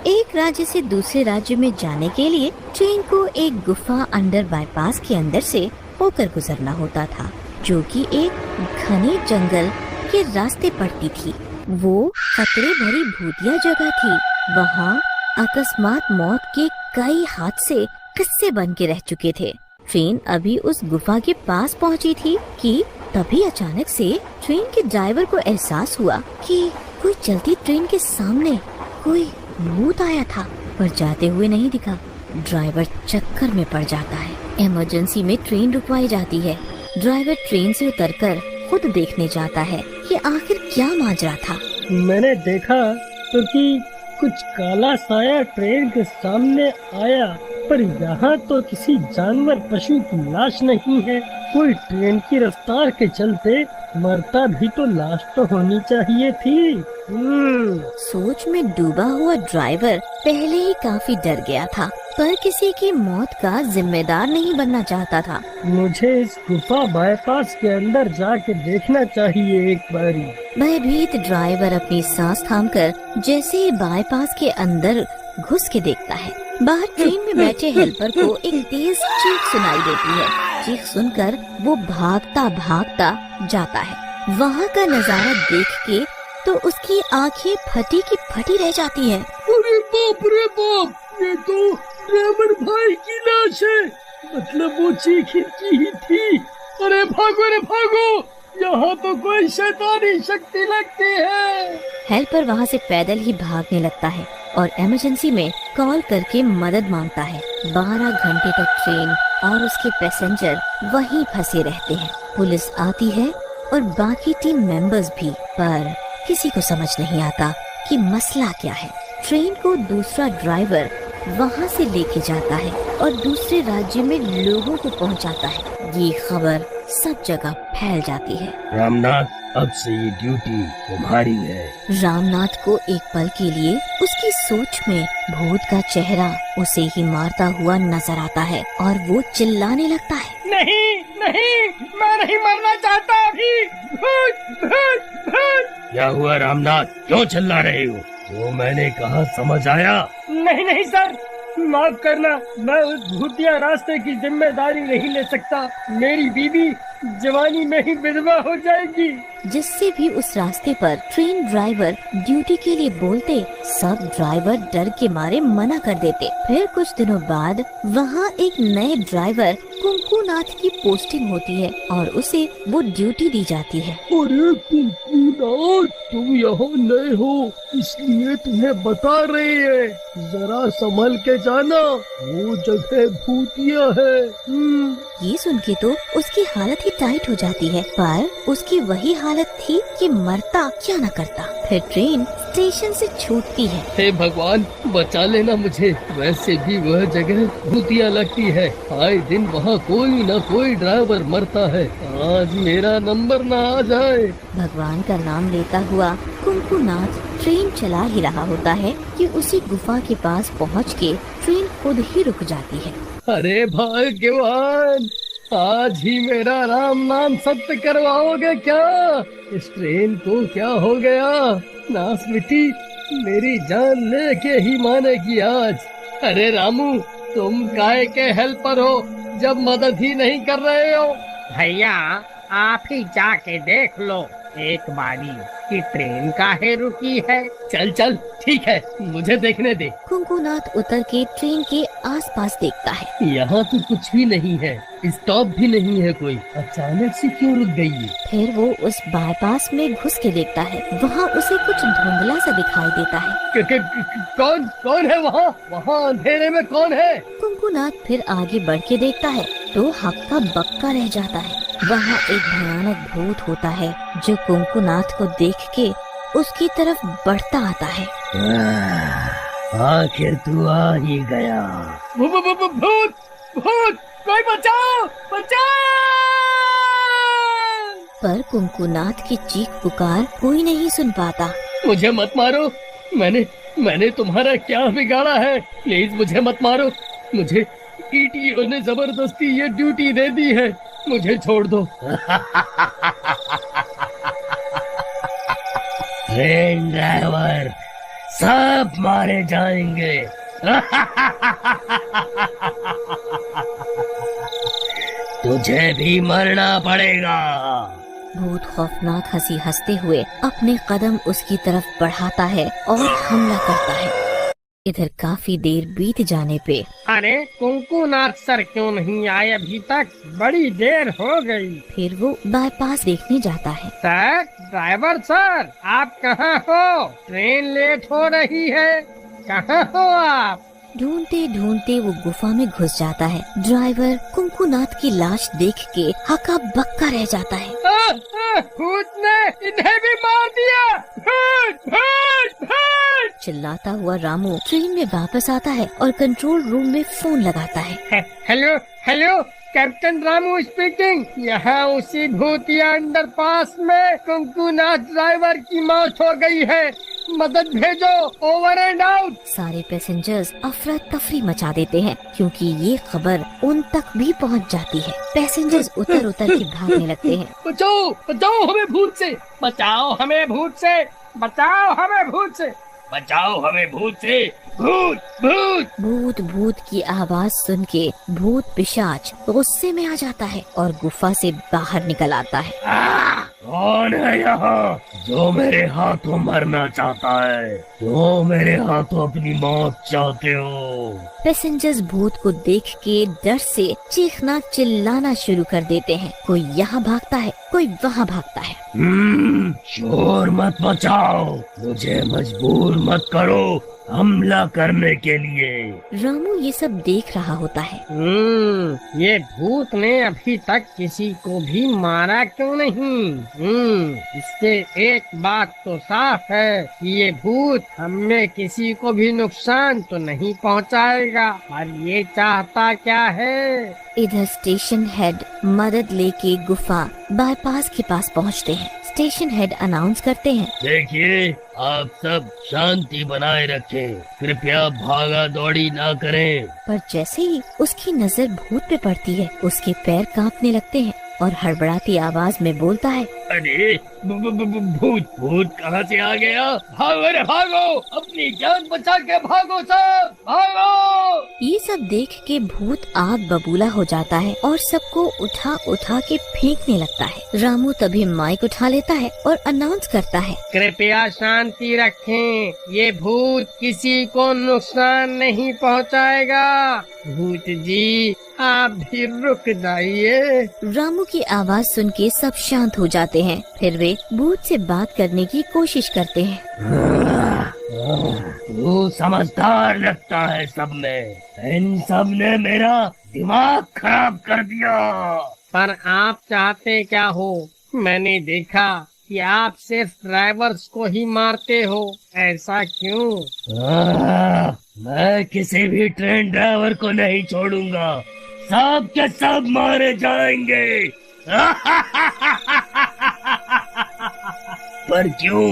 एक राज्य से दूसरे राज्य में जाने के लिए ट्रेन को एक गुफा अंडर बाईपास के अंदर से होकर गुजरना होता था, जो कि एक घने जंगल के रास्ते पड़ती थी। वो खतरे भरी भूतिया जगह थी। वहाँ अकस्मात मौत के कई हादसे किस्से बन के रह चुके थे। ट्रेन अभी उस गुफा के पास पहुँची थी कि तभी अचानक से ट्रेन के ड्राइवर को एहसास हुआ कि कोई चलती ट्रेन के सामने कोई भूत आया था, पर जाते हुए नहीं दिखा। ड्राइवर चक्कर में पड़ जाता है। इमरजेंसी में ट्रेन रुकवाई जाती है। ड्राइवर ट्रेन से उतरकर खुद देखने जाता है कि आखिर क्या माजरा था। मैंने देखा तो कि कुछ काला साया ट्रेन के सामने आया, पर यहाँ तो किसी जानवर पशु की लाश नहीं है। कोई ट्रेन की रफ्तार के चलते मरता भी तो लाश तो होनी चाहिए थी। सोच में डूबा हुआ ड्राइवर पहले ही काफी डर गया था, पर किसी की मौत का जिम्मेदार नहीं बनना चाहता था। मुझे इस गुफा बाईपास के अंदर जाके देखना चाहिए एक बारी। भयभीत ड्राइवर अपनी सांस थामकर जैसे ही बाईपास के अंदर घुस के देखता है, बाहर ट्रेन में बैठे हेल्पर को एक तेज चीख सुनाई देती है। चीख सुनकर वो भागता भागता जाता है। वहाँ का नजारा देख के तो उसकी आंखें फटी की फटी रह जाती है। अरे बाप, ये तो ड्राइवर भाई की लाश है। मतलब वो चीख की ही थी। अरे भागो, यहाँ तो कोई शैतानी शक्ति लगती है। हेल्पर वहाँ से पैदल ही भागने लगता है और इमरजेंसी में कॉल करके मदद मांगता है। 12 घंटे तक ट्रेन और उसके पैसेंजर वहीं फंसे रहते हैं। पुलिस आती है और बाकी टीम मेंबर्स भी, पर किसी को समझ नहीं आता कि मसला क्या है। ट्रेन को दूसरा ड्राइवर वहाँ से लेके जाता है और दूसरे राज्य में लोगों को पहुँचाता है। ये खबर सब जगह फैल जाती है। रामनाथ, अब से ये ड्यूटी तुम्हारी है। रामनाथ को एक पल के लिए उसकी सोच में भूत का चेहरा उसे ही मारता हुआ नजर आता है और वो चिल्लाने लगता है, नहीं, मैं नहीं मरना चाहता अभी। भूत। क्या हुआ रामनाथ, क्यों चिल्ला रहे हो? वो मैंने कहा समझ आया? नहीं सर, माफ करना, मैं उस भूतिया रास्ते की जिम्मेदारी नहीं ले सकता। मेरी बीवी जवानी में ही विधवा हो जाएगी। जिससे भी उस रास्ते पर ट्रेन ड्राइवर ड्यूटी के लिए बोलते, सब ड्राइवर डर के मारे मना कर देते। फिर कुछ दिनों बाद वहाँ एक नए ड्राइवर कुंकुनाथ की पोस्टिंग होती है और उसे वो ड्यूटी दी जाती है। अरे कुंकुनाथ, तुम यहाँ नए हो इसलिए तुम्हें बता रहे हैं, जरा संभल के जाना, वो जगह भूतिया है। ये सुन के तो उसकी हालत ही टाइट हो जाती है, पर उसकी वही हालत थी कि मरता क्या न करता। फिर ट्रेन स्टेशन से छूटती है। हे भगवान, बचा लेना मुझे। वैसे भी वह जगह भूतिया लगती है। आए दिन वहाँ कोई न कोई ड्राइवर मरता है। आज मेरा नंबर न आ जाए। भगवान का नाम लेता हुआ कुंकुनाथ ट्रेन चला ही रहा होता है कि उसी गुफा के पास पहुँच के ट्रेन खुद ही रुक जाती है। अरे भाग्यवान, आज ही मेरा राम नाम सत्य करवाओगे क्या? इस ट्रेन को क्या हो गया? नास मिट्टी, मेरी जान लेके ही मानेगी आज। अरे रामू, तुम काय के हेल्पर हो जब मदद ही नहीं कर रहे हो? भैया, आप ही जाके देख लो एक बारी कि ट्रेन काहे रुकी है। चल ठीक है, मुझे देखने दे। कुंकुनाथ उतर के ट्रेन के आसपास देखता है। यहाँ तो कुछ भी नहीं है, स्टॉप भी नहीं है कोई। अचानक से क्यों रुक गई है? फिर वो उस बाईपास में घुस के देखता है। वहाँ उसे कुछ धुंधला सा दिखाई देता है। कौन है वहाँ? वहाँ अंधेरे में कौन है? कुंकुनाथ फिर आगे बढ़ के देखता है तो हक्का बक्का रह जाता है। वहाँ एक भयानक भूत होता है जो कुंकुनाथ को देख के उसकी तरफ बढ़ता आता है। आखिर तू आ ही गया। भूत, कोई बचाओ! पर कुंकुनाथ की चीख पुकार कोई नहीं सुन पाता। मुझे मत मारो, मैंने तुम्हारा क्या बिगाड़ा है? प्लीज मुझे मत मारो। मुझे ईटीओ ने जबरदस्ती ये ड्यूटी दे दी है, मुझे छोड़ दो। ट्रेन ड्राइवर, सब मारे जाएंगे। तुझे भी मरना पड़ेगा। भूत खौफनाक हंसी हंसते हुए अपने कदम उसकी तरफ बढ़ाता है और हमला करता है। इधर काफी देर बीत जाने पे अरे कुंकुनाथ सर क्यों नहीं आए अभी तक? बड़ी देर हो गई। फिर वो बाईपास देखने जाता है। सर, ड्राइवर सर, आप कहाँ हो? ट्रेन लेट हो रही है। कहाँ हो आप? ढूंढते ढूंढते वो गुफा में घुस जाता है। ड्राइवर कुंकुनाथ की लाश देख के हक्का बक्का रह जाता है। भूत ने इन्हें भी मार दिया। भूत भूत भूत! चिल्लाता हुआ रामू ट्रेन में वापस आता है और कंट्रोल रूम में फोन लगाता है। Hello hello, captain Ramu speaking. यहाँ उसी भूतिया अंडरपास में कुंकुनाथ ड्राइवर की मौत हो गई है। मदद भेजो। Over and out. सारे पैसेंजर्स अफरा तफरी मचा देते हैं क्योंकि ये खबर उन तक भी पहुंच जाती है। पैसेंजर्स उतर उतर के भागने लगते हैं। बचाओ बचाओ हमें भूत से। बचाओ हमें भूत से। बचाओ हमें भूत से। बचाओ हमें भूत से। भूत भूत। भूत भूत की आवाज सुन के भूत पिशाच गुस्से में आ जाता है और गुफा से बाहर निकल आता है। कौन है यहाँ जो मेरे हाथों मरना चाहता है? जो मेरे हाथों अपनी मौत चाहते हो? पैसेंजर्स भूत को देख के डर से चीखना चिल्लाना शुरू कर देते हैं। कोई यहाँ भागता है, कोई वहाँ भागता है। शोर मत मचाओ, मुझे मजबूर मत करो हमला करने के लिए। रामू ये सब देख रहा होता है। ये भूत ने अभी तक किसी को भी मारा क्यों नहीं? इससे एक बात तो साफ है कि ये भूत हमें किसी को भी नुकसान तो नहीं पहुंचाएगा। और ये चाहता क्या है? इधर स्टेशन हेड मदद लेके गुफा बाईपास के पास पहुंचते हैं। स्टेशन हेड अनाउंस करते हैं, देखिए, आप सब शांति बनाए रखें, कृपया भागा दौड़ी ना करें। पर जैसे ही उसकी नजर भूत पे पड़ती है उसके पैर कांपने लगते हैं और हड़बड़ाती आवाज में बोलता है, अरे भूत भूत कहाँ से आ गया? भागो रे भागो, अपनी जान बचा के भागो सब, भागो। ये सब देख के भूत आग बबूला हो जाता है और सबको उठा उठा के फेंकने लगता है। रामू तभी माइक उठा लेता है और अनाउंस करता है, कृपया शांति रखें, ये भूत किसी को नुकसान नहीं पहुंचाएगा। भूत जी, आप भी रुक जाइए। रामू की आवाज सुन के सब शांत हो जाते हैं। फिर वे भूत से बात करने की कोशिश करते हैं। तू समझदार लगता है सब में, इन सब ने मेरा दिमाग खराब कर दिया। पर आप चाहते क्या हो? मैंने देखा कि आप सिर्फ ड्राइवर्स को ही मारते हो, ऐसा क्यों? मैं किसी भी ट्रेन ड्राइवर को नहीं छोड़ूंगा, सब के सब मारे जाएंगे। पर क्यों?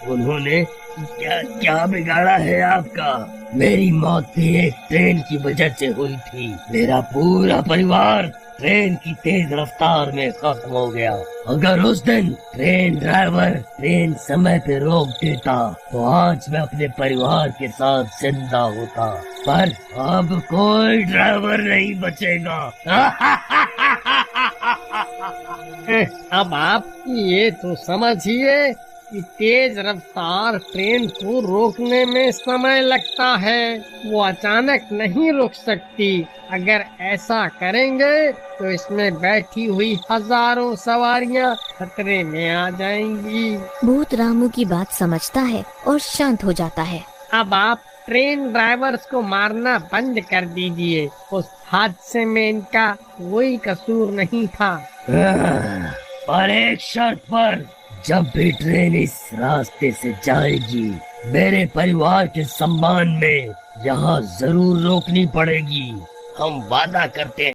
उन्होंने क्या क्या बिगाड़ा है आपका? मेरी मौत भी एक ट्रेन की वजह से हुई थी। मेरा पूरा परिवार ट्रेन की तेज रफ्तार में खत्म हो गया। अगर उस दिन ट्रेन ड्राइवर ट्रेन समय पे रोक देता तो आज मैं अपने परिवार के साथ जिंदा होता। पर अब कोई ड्राइवर नहीं बचेगा। अब आप ये तो समझिए कि तेज रफ्तार ट्रेन को रोकने में समय लगता है, वो अचानक नहीं रुक सकती। अगर ऐसा करेंगे तो इसमें बैठी हुई हजारों सवारियां खतरे में आ जाएंगी। भूत रामू की बात समझता है और शांत हो जाता है। अब आप ट्रेन ड्राइवर्स को मारना बंद कर दीजिए, उस हादसे में इनका कोई कसूर नहीं था। पर एक शर्त पर, जब भी ट्रेन इस रास्ते से जाएगी मेरे परिवार के सम्मान में यहाँ जरूर रोकनी पड़ेगी। हम वादा करते हैं।